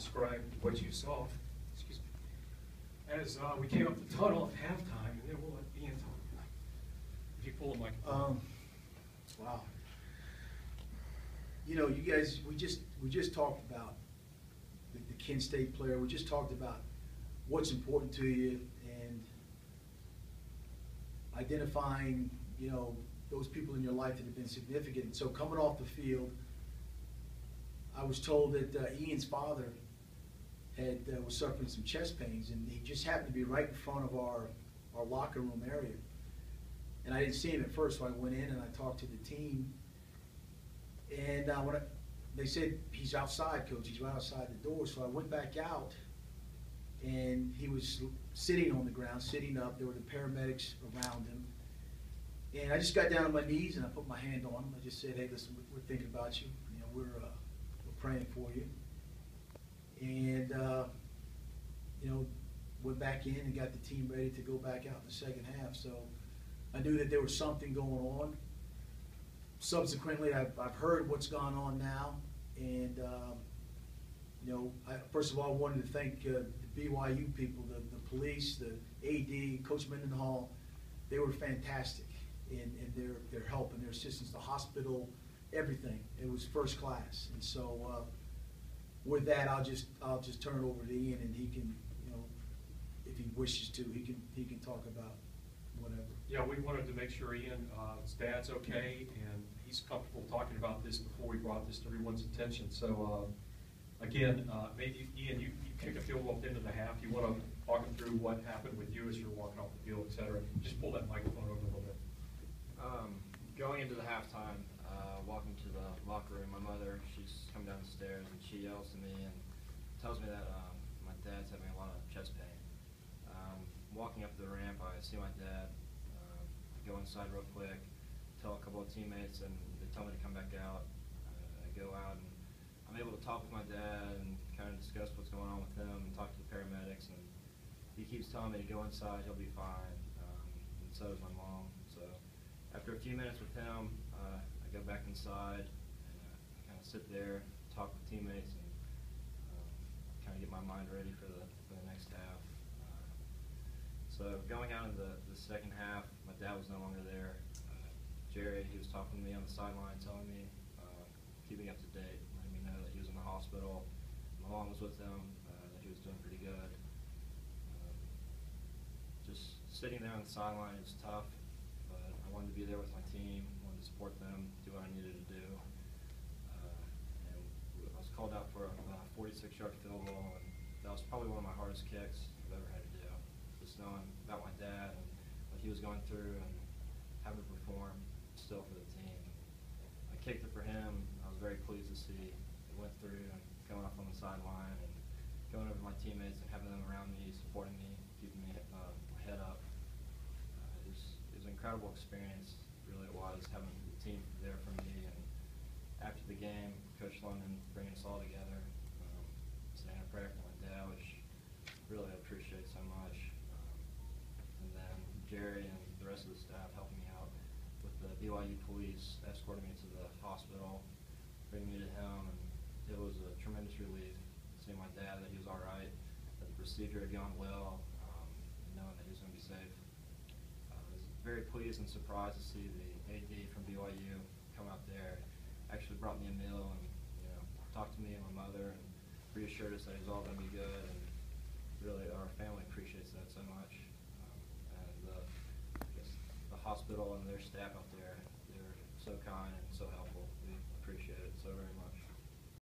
describe what you saw. Excuse me. As we came up the tunnel at halftime, and then we'll let Ian talk. If you pull the mic. Wow. You know, you guys, we just talked about the Kent State player. We just talked about what's important to you and identifying, you know, those people in your life that have been significant. So coming off the field, I was told that Ian's father was suffering some chest pains, and he just happened to be right in front of our locker room area. And I didn't see him at first, so I went in and I talked to the team. And they said, he's outside, Coach, he's right outside the door. So I went back out, and he was sitting on the ground, sitting up. There were the paramedics around him. And I just got down on my knees and I put my hand on him. I just said, hey, listen, we're thinking about you. You know, we're praying for you. And, you know, went back in and got the team ready to go back out in the second half. So I knew that there was something going on. Subsequently, I've heard what's gone on now. And, you know, first of all, I wanted to thank the BYU people, the police, the AD, Coach Mendenhall. They were fantastic in their help and their assistance, the hospital, everything. It was first class. And so with that, I'll just turn it over to Ian, and he can, you know, if he wishes to, he can talk about whatever. Yeah, we wanted to make sure Ian's dad's okay, and he's comfortable talking about this before we brought this to everyone's attention. So again, maybe Ian, you kicked a field goal into the half. You want to talk him through what happened with you as you're walking off the field, et cetera. Just pull that microphone over a little bit. Going into the halftime, walking to the locker room, my mother, she's come down the stairs and she yells to me and tells me that my dad's having a lot of chest pain. Walking up the ramp, I see my dad. I go inside real quick, tell a couple of teammates, and they tell me to come back out. I go out and I'm able to talk with my dad and kind of discuss what's going on with him and talk to the paramedics, and he keeps telling me to go inside, he'll be fine, and so does my mom. So after a few minutes with him, I go back inside and kind of sit there, talk with teammates, and kind of get my mind ready for the next half. So going out in the second half, my dad was no longer there. Jerry, he was talking to me on the sideline, telling me, keeping up to date, letting me know that he was in the hospital. My mom was with him, that he was doing pretty good. Just sitting there on the sideline is tough, but I wanted to be there with my team, wanted to support them, do what I needed to do. And I was called out for a 46-yard field goal, and that was probably one of my hardest kicks I've ever had to do. Just knowing about my dad and what he was going through and having to perform still for the team. I kicked it for him. I was very pleased to see it went through and going up on the sideline and going over to my teammates and having them around me, supporting me, keeping me my head up. It was an incredible experience, really it was, having the team there for me. And after the game, Coach London bringing us all together, saying a prayer for my dad, which really I appreciate so much. And then Jerry and the rest of the staff helping me out with the BYU police, escorting me to the hospital, bringing me to him, and it was a tremendous relief seeing my dad, that he was all right, that the procedure had gone well, and knowing that he was going to be safe. I was very pleased and surprised to see the AD from BYU come out there, actually brought me a meal and, you know, talked to me and my mother and reassured us that he was all going to be good, and really our family appreciates that so much. And I guess the hospital and their staff out there, they're so kind and so helpful. We appreciate it so very much.